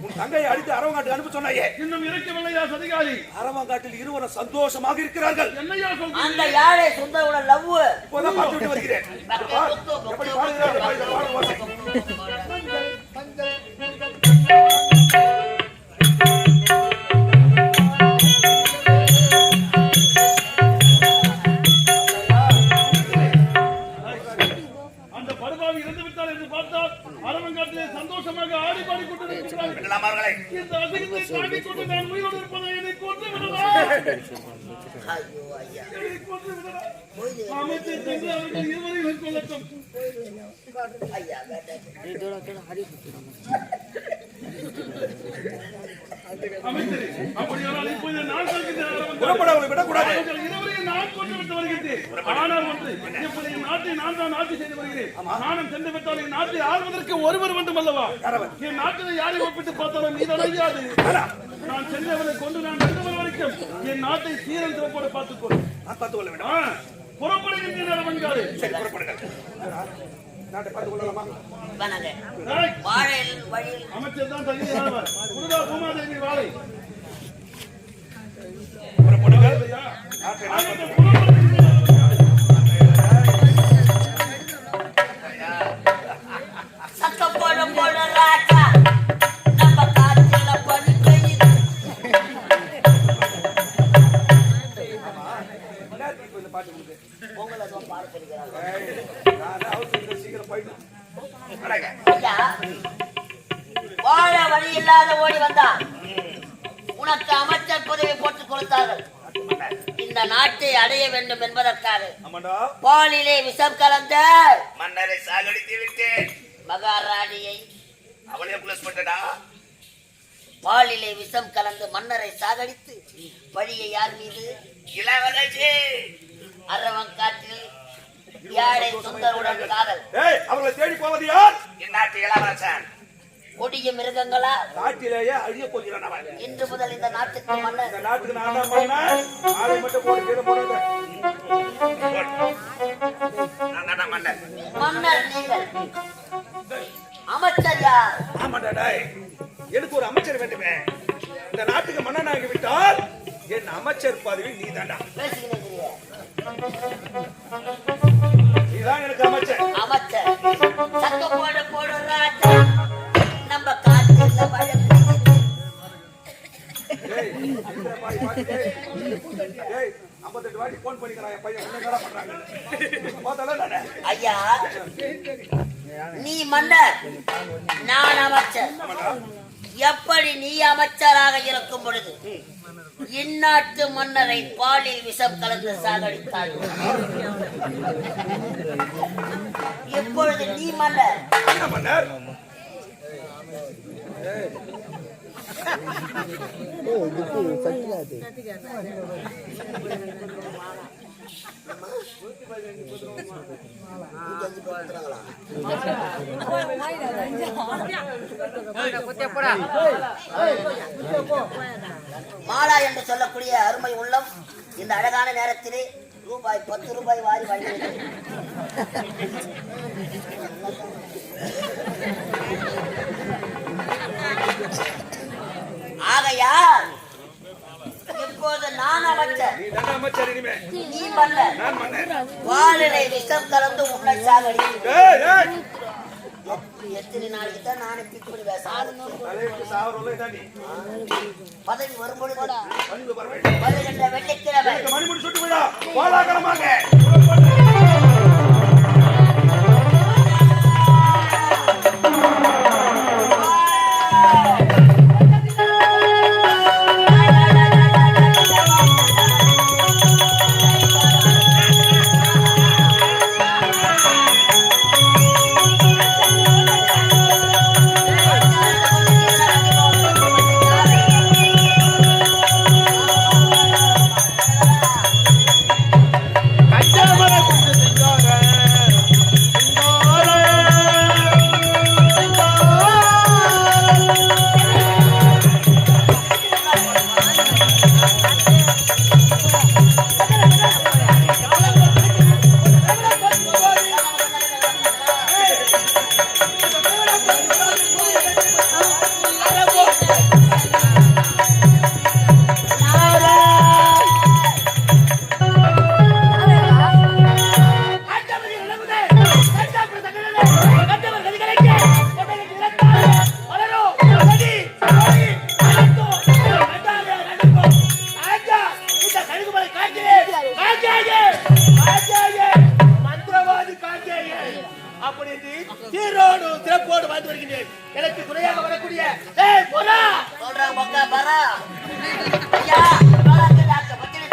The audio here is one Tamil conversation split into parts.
உன் தங்கையை அடித்து அரவங்காட்டுக்கு அனுப்ப சொன்னாயே, இன்னும் இறக்கவில்லையா சதிகாரி? அரவங்காட்டில் இருவரும் சந்தோஷமாக இருக்கிறார்கள். என்னையா சொல்றீங்க? அந்த யாழை சுந்தரோட லவ் இப்போதான் பார்த்து விட்டு வருகிறேன். எப்படி பாடுகிறார்கள் பாடு ஓசை. அந்த படுபாவி இறந்து விட்டால் என்று பார்த்தால் அரவங்காட்டிலே சந்தோஷமாக ஆடி பாடி கொண்டிருக்கிறார்கள். இந்த அசிங்கத்தை தாண்டிக் கொண்டு நான் உயிரோடு இருப்பதை என்னை கொன்று விடலாம். ஐயோ ஐயா என்னை கொன்று விடலாம். அமைச்சர் சென்று அவர்கள் இருவரையும் கொள்ளட்டும். ஐயா அமைச்சரே, அப்படியானால் இப்போது நான் சொல்கிறேன் அரவங்காட். புறப்படவங்களை விடக்கூடாது. அவர்கள் இருவரையும் நான் கொண்டு விட்டு வருகிறேன். ஆனால் ஒன்று, இப்போது என் நாட்டை நான் தான் ஆட்சி செய்து வருகிறேன். நானும் சென்று விட்டால் என் நாட்டை ஆள்வதற்கு ஒருவர் வேண்டும் அல்லவா? என் நாட்டில் யாரை ஒப்பிட்டு பார்த்தாலும் நீதான் ஐயாது. நான் சென்றவனை கொண்டு நான் வென்றவன் வரைக்கும் என் நாட்டை சீரன் சிறப்போடு பார்த்துக்கொள். பார்த்துக்கொள்ள வேண்டும். புறப்படுகின்ற அரவங்காடு. சரி, புறப்படுங்கள். நாட்டை பார்த்துக் கொள்ளலாமா? வாழையில் வழியில் அமைச்சர் தான் தகுதியானவர். முருகா பூமாதேவி வாழை. புறப்படுங்கள். சத்தம் போட போட ராஜா நம்ம காத்தில பண்ணி பெய்யுது. உங்களை தான் பார்க்கிறாங்க. சீக்கிரம் போயிட்டு வாழ வழி இல்லாத ஓடி வந்தான். உனக்கு அமைச்சர் பதவி போட்டுக் கொடுத்தார்கள். இந்த நாட்டை அடைய வேண்டும் என்பதற்காக பாலிலே விஷம் கலந்த மன்னரை சாகடித்து விட்டேன். மகாராணியை அவளே புலஸ் பண்ணடா. பாலிலே விஷம் கலந்து மன்னரை சாகடித்து பழியை யார் மீது? இளவரசி அரவங்காட்டில் யாழை சுந்தருடன் காதல். அவர்களை தேடி போவது யார்? என் நாட்டு இளவரசன். கொடிய மிருகங்களா? நாட்டிலேயே அழிய போகிறான் அவன். இன்று முதல் இந்த நாட்டுக்கு மன்னர். இந்த நாட்டுக்கு நான் தான் மன்னர். ஆளை மட்டும் போட்டு கீழே போடுங்க. நான் தான் மன்னர். மன்னர் நீங்கள். அமைச்சர் யார்? ஆமாடா டேய். எனக்கு ஒரு அமைச்சர் வேண்டுமே. இந்த நாட்டுக்கு மன்னனாகி விட்டால் என் அமைச்சர் பதவி நீதான்டா. பேசுகிறீங்க. நீதான் எனக்கு அமைச்சர். அமைச்சர் சக்க போட போட ராஜா நம்ம காட்டுல மழை பெய்யுது. டேய் இந்த பாய் பாய் டேய். டேய் 58 வாட்டி ஃபோன் பண்ணிக்கறான் என் பையன் என்ன கடை பண்றாங்க. பாத்தல நானே. ஐயா நீ மன்னர் நான் அமைச்சர். எப்படி நீ அமைச்சராக இருக்கும் பொழுது இந்நாட்டு மன்னரை பாலில் விஷம் கலந்து சாகடித்தாய். எப்பொழுது நீ மன்னர்? என்ன மன்னர்? மாலா என்று சொல்லக்கூடிய அருமை உள்ளம் இந்த அழகான நேரத்திலே ரூபாய் 10 ரூபாய் வாரி வழங்கியது. ஆகையால் இப்போது நான் அமைச்சர். நீ தான் அமைச்சர் இனிமே. நீ மன்னர். நான் மன்னர். வாளிலே விஷம் கலந்து உன்னை சாகடி. டேய் டேய். எத்தனை நாளைக்கு தான் நானே பிக் பண்ணி பேசுறேன். தலைக்கு சாவறோல இதாண்டி. பதவி வரும்பொழுது வந்து வர வேண்டும். வருகின்ற வெள்ளிக்கிழமை மணிமுடி சுட்டு விடா. கோலாகலமாக. ஐயா வரக்கூடிய ஏய் போடா சொல்றேன் மொக்க பரா ஐயா தோளாக்கு டாக்டர் பத்தினி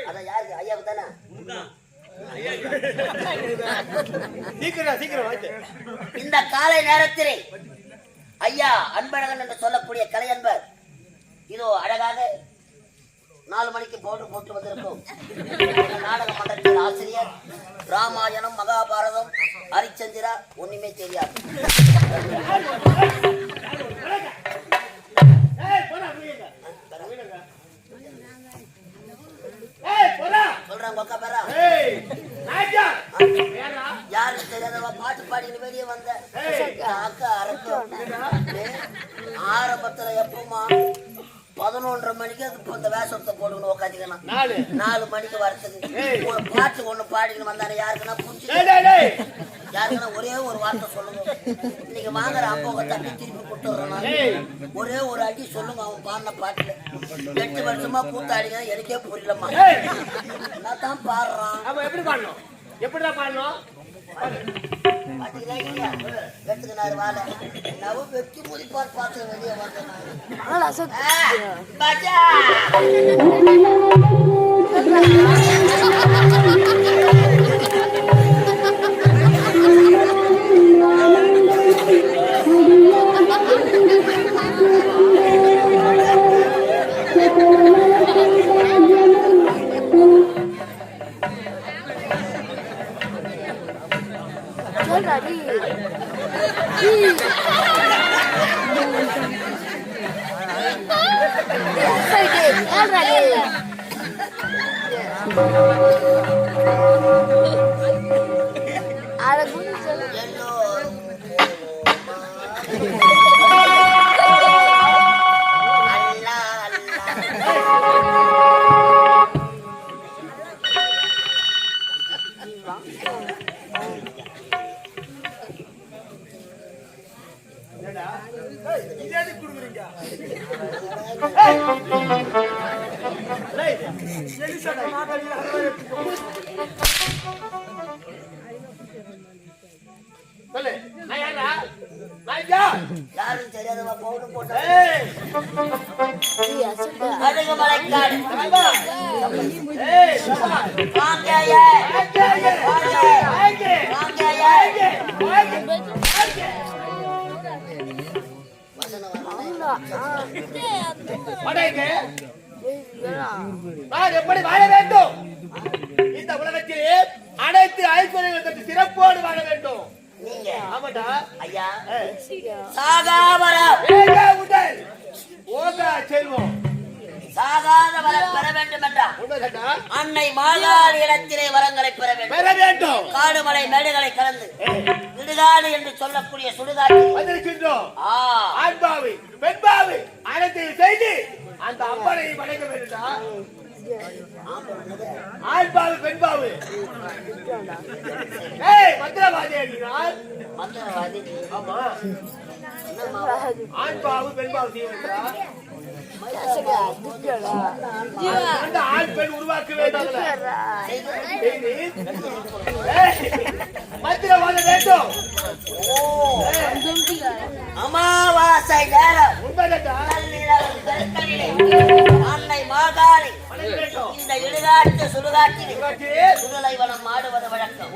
அதான் யாருக்கு ஐயாவுக்கு தானே இந்த காலை நேரத்திலே ஐயா அன்பழகன் என்று சொல்லக்கூடிய கலையன்பர் இதோ அழகாக 4 மணிக்கு போட்டு வந்திருக்கும் நாடக மன்றத்தின் ஆசிரியர் ராமாயணம் மகாபாரதம் ஹரிச்சந்திரா ஒண்ணுமே தெரியாது சொல்றாங்க யாரு தெரியாதவா பாட்டு பாடின்னு வெளியே வந்த ஆரம்பத்துல எப்பமா 11:30 மணிக்கு அதுக்கு இந்த வேஷத்தை போட்டுக்கணும் உட்காந்துக்கணும் 4 மணிக்கு வரத்துக்கு ஒரு பாட்டு ஒண்ணு பாடிக்கணும் வந்தானே யாருக்குன்னா புரிஞ்சு யாருக்குன்னா ஒரே ஒரு வார்த்தை சொல்லுங்க இன்னைக்கு வாங்குற அம்போக தட்டி திருப்பி கொடுத்துடுறோம் ஒரே ஒரு அடி சொல்லுங்க அவன் பாடின பாட்டுல 8 வருஷமா கூத்தாடிங்க எனக்கே புரியலம்மா நான் தான் பாடுறான் அப்ப எப்படி பாடணும் எப்படிதான் பாடணும் வெட்டுக்குனாரு வாழை நவ வெட்டி முடிப்பார் பார்த்து வெளியே வந்தேன் யாரும் தெரியாதவா பவுடு போட்ட அழகுமலைக்காடு எப்படி வாழ வேண்டும் இந்த உலகத்திலே அனைத்து ஐஸ்வர்யங்கள் சிறப்போடு வாழ வேண்டும் நீங்க ஆமாடா ஐயா சாகாவரம் உடல் ஓகா செல்வம் சாகாத வரம் பெற வேண்டும் என்றால் அன்னை மாகாளி இடத்திலே வரங்களை பெற வேண்டும் காடுமலை மேடுகளை கலந்து இடுகாடு என்று சொல்லக்கூடிய சுடுகாட்டில் வந்திருக்கின்றோம் ஆண்பாவி பெண்பாவி அனைத்தையும் செய்து அந்த அம்மனை வணங்க வேண்டும்டா. ஆண் பாவு பெண் பாவு. ஏய் மந்திரவாதி அடிக்கிறார். மந்திரவாதி. ஆமா. ஆண் பாவு பெண் பாவு செய்யறா. அந்த ஆண் பெண் உருவாக்க வேண்டாம். மந்திரவாதி வேண்டும். அமாவாசை நேரம் உண்மைதான். அன்னை மாகாளி இந்த இடுகாட்டு சுடுகாட்டில் சுடலை வனம் ஆடுவது வழக்கம்.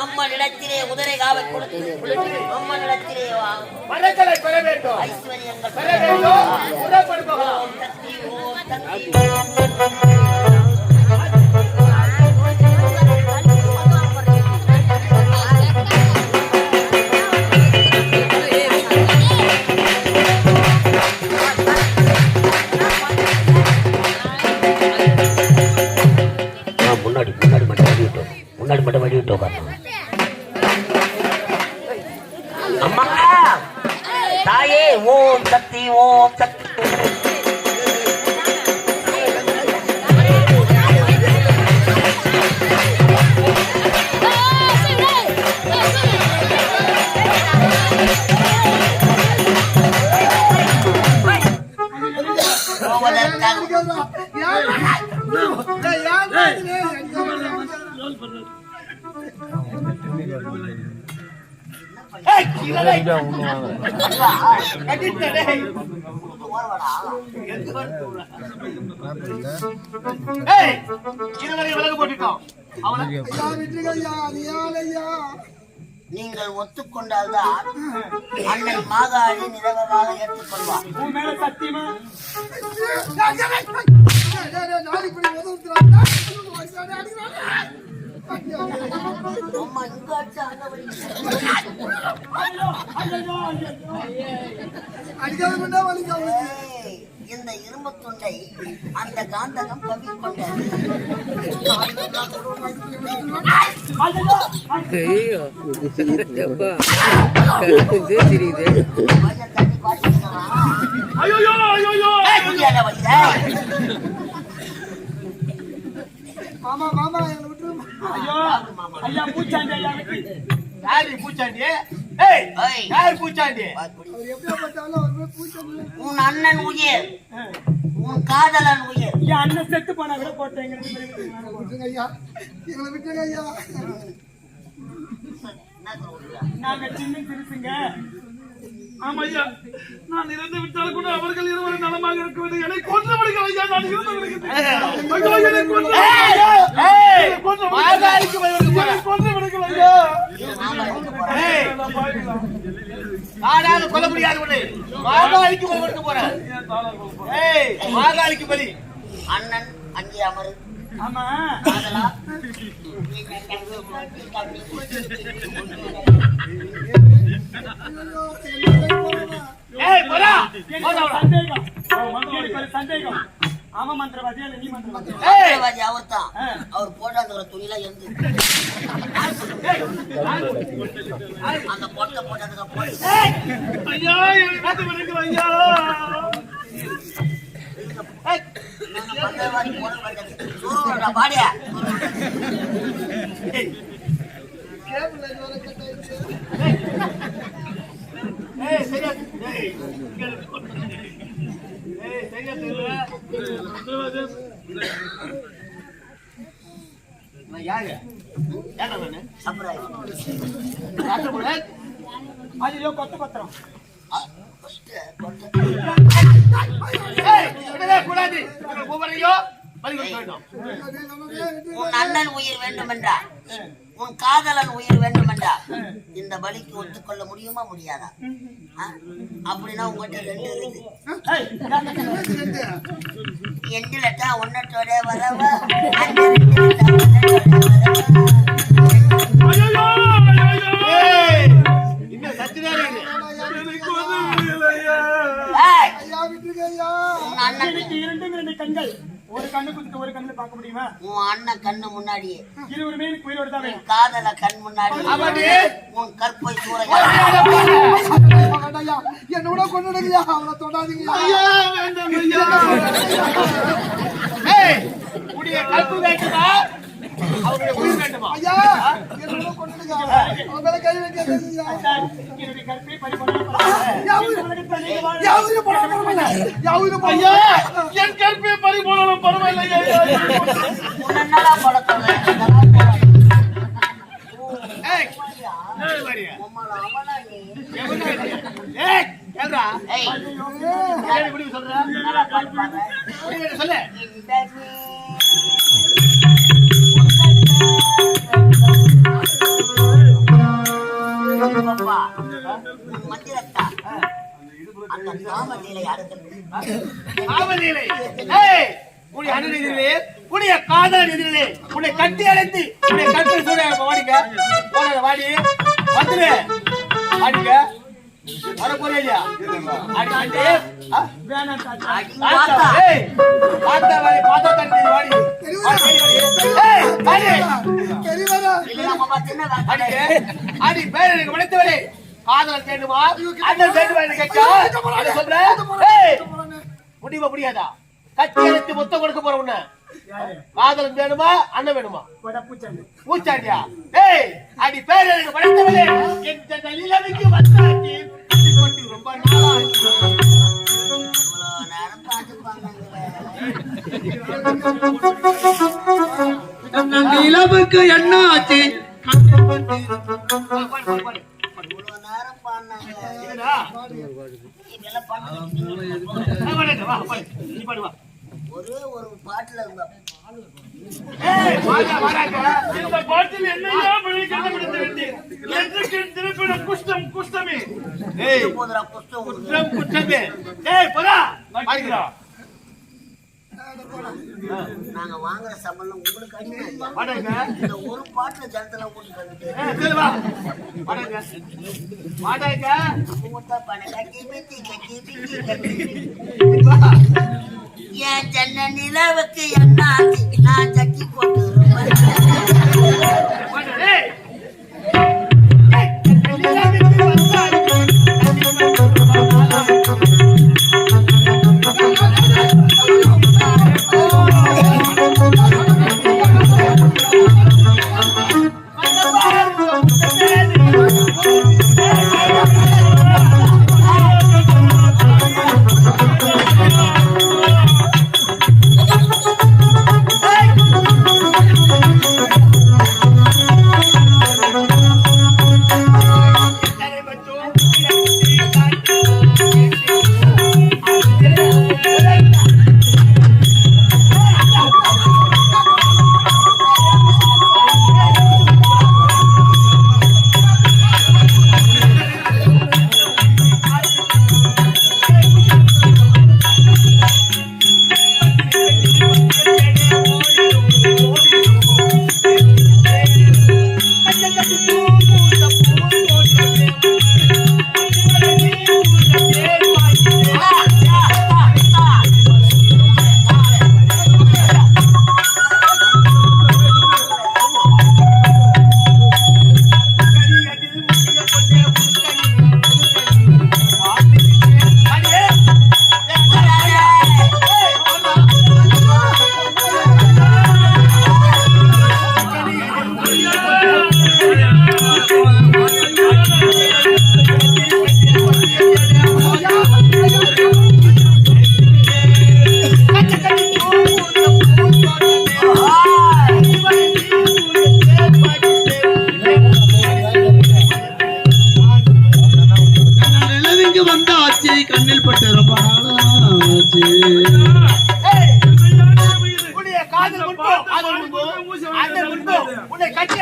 அம்மனிடத்திலே குதிரை காவை கொடுத்து அம்மனிடத்திலே மரங்களை பெற வேண்டும். ஐஸ்வர்யங்கள் பெற வேண்டும். புறப்படுபவர்களாம். முன்னாடி மட்டும் வழி விட்டோம் அம்மா தாயே ஓம் சக்தி ஓம் சக்தி. நீங்கள் ஒத்துக்கொண்டால்தான் அன்னை மாகாளி நிரவமாக ஏற்றுக்கொள்வார். அம்மா இங்க அடிச்சா அங்க இந்த இரும்பு துண்டை அந்த காந்தகம் கவிக்கொண்டது. மாமா மாமா ஐயா பூச்சாண்டி ஐயா யாரு பூச்சாண்டி? யாரு பூச்சாண்டி? உன் அண்ணன் உயிர் உன் காதலன் உயிர். என் அண்ணன் செத்து போனா கூட போட்டேங்க ஐயா. எங்களை விட்டுங்க ஐயா. நாங்க சின்ன சிறுசுங்க. ஆமா ஐயா, நான் இறந்து விட்டால் கூட அவர்கள் இருவரும் நலமாக இருக்க வேண்டும். என்னை கொன்று விடுங்கள் ஐயா, நான் இறந்து விடுகிறேன். நானாக கொல்ல முடியாது. மாகாளிக்கு பலி கொடுக்க போறேன். மாகாளிக்கு பலி. அண்ணன் அங்கே அமரு. ஆமா சந்தேகம். ஆமா மந்திரவாதி நீ மந்திரவாதி. அவர்தான். அவர் போட்டாந்த துணிலாம் இருந்து அந்த பொட்டை போட்டதுக்கு ஐயா எனக்கு விடுங்கள் ஐயா. மந்திரவாதி போட பாடியா కొత్త పత్రం உன் அண்ணன் உயிர் வேண்டும் என்றார், உன் காதலன் உயிர் வேண்டும் என்றார். இந்த பலிக்கு ஒத்துக்கொள்ள முடியுமா முடியாதா? அப்படின்னா உங்கள்கிட்ட ரெண்டு இருக்கு. எண்டு லட்டா ஒன்னட்டோட வரவா இரண்டு கண்கள் ஒரு கண்ணு குத்திட்டு ஒரு கண்ணுல பார்க்க முடியுமா? உன் அண்ணன் கண்ணு முன்னாடியே இருவருமே உயிரோட தான் உன் காதல கண் முன்னாடி ஆமாடி. உன் கற்பை சூறையா என்னோட கொண்டுடுங்கய்யா, அவளை தொடாதீங்க. உடைய கற்பு வேண்டுமா அவருடைய உயிர் வேண்டுமா? ஐயா, என்னோட கொண்டுடுங்க, அவளை கை வைக்காதீங்க. என்னுடைய கற்பை பறிபோனாலும் யாவது போடாம யாவது ஐயா என் கற்பை பறி போனாலும் பரவாயில்லை ஐயா. என்னடா படத்தோட உம்மள அவனா நீ கேள்றா ஏய் இப்படி சொல்ற என்னடா பாட்டு பாடுற? சொல்லு இந்த நீ அப்பா, உன் மந்திரத்தா அந்த காமலீலை அடுத்தது காவலிலே உடைய அண்ணன் எதிரிலே உடைய காதலன் எதிரிலே உன்னை கட்டி அழைத்து உன்னை கட்டி சூட வாடிங்க போன வாடி வந்துரு வாடிங்க வர போறியா அடி அடி பாத்தா வாடி பாத்தா தண்ணி வாடி வாடி தெரியவரா இல்லம்மா சின்ன அடி அடி பேர் எனக்கு மனைத்தவரே காதலன் தேடுமா அண்ணன் தேடுமா என்ன கேட்க என்ன சொல்ற முடியுமா முடியாதா கட்டி அழைத்து மொத்தம் கொடுக்க போற உன்ன காதலன் வேணுமா அண்ணன் வேணுமா பூச்சாண்டியா ஏய் அடி பேர் எனக்கு மனைத்தவரே எந்த நிலைமைக்கு வந்தாச்சு போட்டு ரொம்ப நாளாச்சு நேரம் பாத்துப்பாங்க நிலவுக்கு என்ன ஆச்சு? இவ்வளவு நேரம் பாடினாங்க இதெல்லாம் பண்ண ஒரே ஒரு பாட்டுல இருந்த இந்த பாட்டில் என்னையா பிழை கண்டுபிடித்து விட்டீர்? என்றைக்கு திருப்பின குஷ்டம் குஷ்டமே போதுரா புஸ்தகம் குற்றம் குற்றமே ஏய் போடா நக்கிரா. நாங்க வாங்குற சம்பளம் உங்களுக்கு அடிமை இல்ல. வாடங்க இந்த ஒரு பாட்டுல ஜனத்தெல்லாம் கூட்டி கண்டுட்டு செல்வா வாடங்க வாடங்க கட்டி பித்தி என் சென்ன நிலவுக்கு என்ன ஆச்சு? நான் சட்டி போட்டு ஏய் நிலவுக்கு வந்தாச்சு கண்ணில் பட்டு ரொம்ப நாளாச்சு. உன்னுடைய காதல் முன்போ காதல் முன்போ அந்த முன்போ உன்னை கட்டி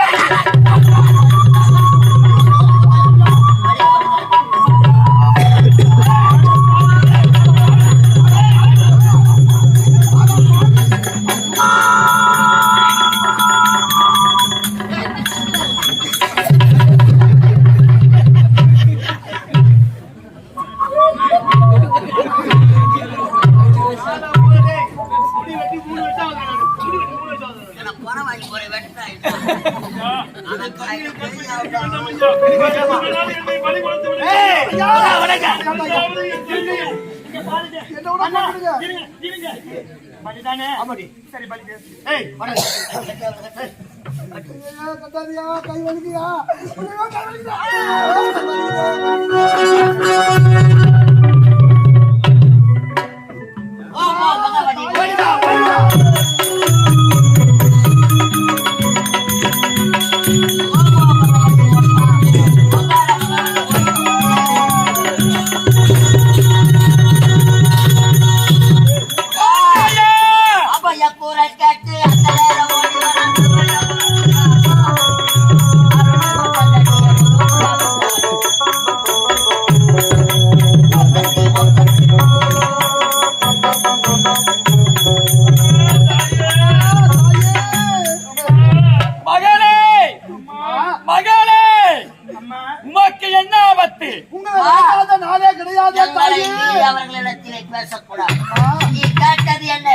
முடி வெட்டி மூணு மனம் வாங்கி போற வெட்டாய் ஐயா, ஆனா காய்கறி வேண்டாம் ஐயா. இதனால் என்னை பலி கொடுத்து விடுங்கள். ஏய், வணக்கம். அதாவது என் தங்கையை என்ன விட மாட்டேங்க. ஆமாடி. ஏய், வணக்கம். ஐயா, கட்டாதியா, கை வலிக்குதா? ஐயோ, கை வலிக்குதா? ஓ மகவதி அப்பையா கூரை கேட்டு அந்த நேரம் ஓடி மகளே மகளே உமக்கு என்ன ஆபத்து? உங்களை நினைக்காத நாளே கிடையாது எங்களை தாயே. மீறி அவர்களிடத்திலே பேசக்கூடாது. நீ கேட்டது என்ன?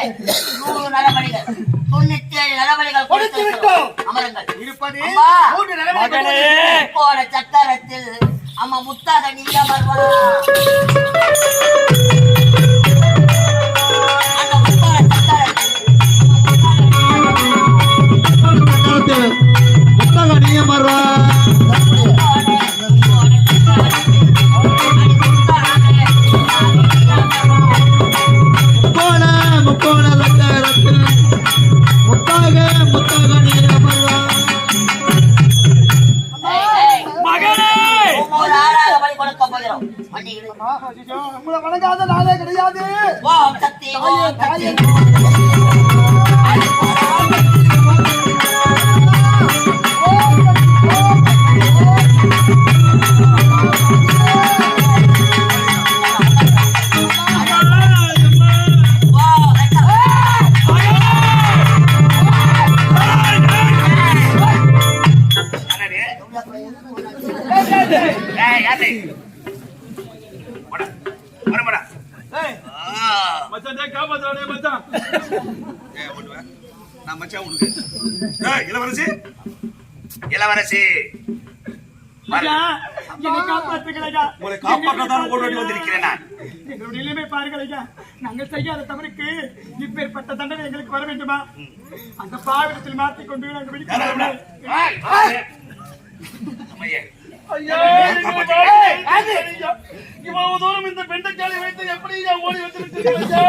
100 நரபலிகள், 97 நரபலிகள் கொடுத்து விட்டோம். அமருங்கள். இருப்பது அம்மா. 3 நிலைமைகள். மகளே போன சக்கரத்தில் அம்மா முத்தாக நீ அமர்வா. அந்த முத்தான சக்கரத்தில் மகளே ஒவ்வொரு ஆளாக பலி கொடுக்க போகிறோம். மன்னிக்கிடு. உங்களை வணங்காத நாளே கிடையாது. ஓம் சக்தி ஓம் சக்தி ஓம் ஏய் யாரு போடா வரமாடா ஏய், மச்சான், டேய், காப்பாத்துறானே மச்சான். ஏய், ஓடுவா. நான் மச்சான் உனக்கு. ஏய், இளவரசி. இளவரசி என்னை காப்பாற்றுங்கள் ஐயா. உங்களை காப்பாற்றத்தான் ஓடி வந்திருக்கிறேன் நான். எங்களுடைய நிலைமை பாருங்கள் ஐயா. நாங்கள் செய்யாத தவறுக்கு இப்பேற்பட்ட தண்டனை எங்களுக்கு வர வேண்டுமா? அந்த பாவிடத்தில் மாற்றிக்கொண்டு நாங்கள் விடுக்கிறோம். அம்மையே ஐயா, எங்களை பாருங்கள். ஐயா, இவ்வளவு தூரம் இந்த பெண்டைக்காலை வைத்து எப்படி ஐயா ஓடி வந்திருக்கிறீர்கள் ஐயா?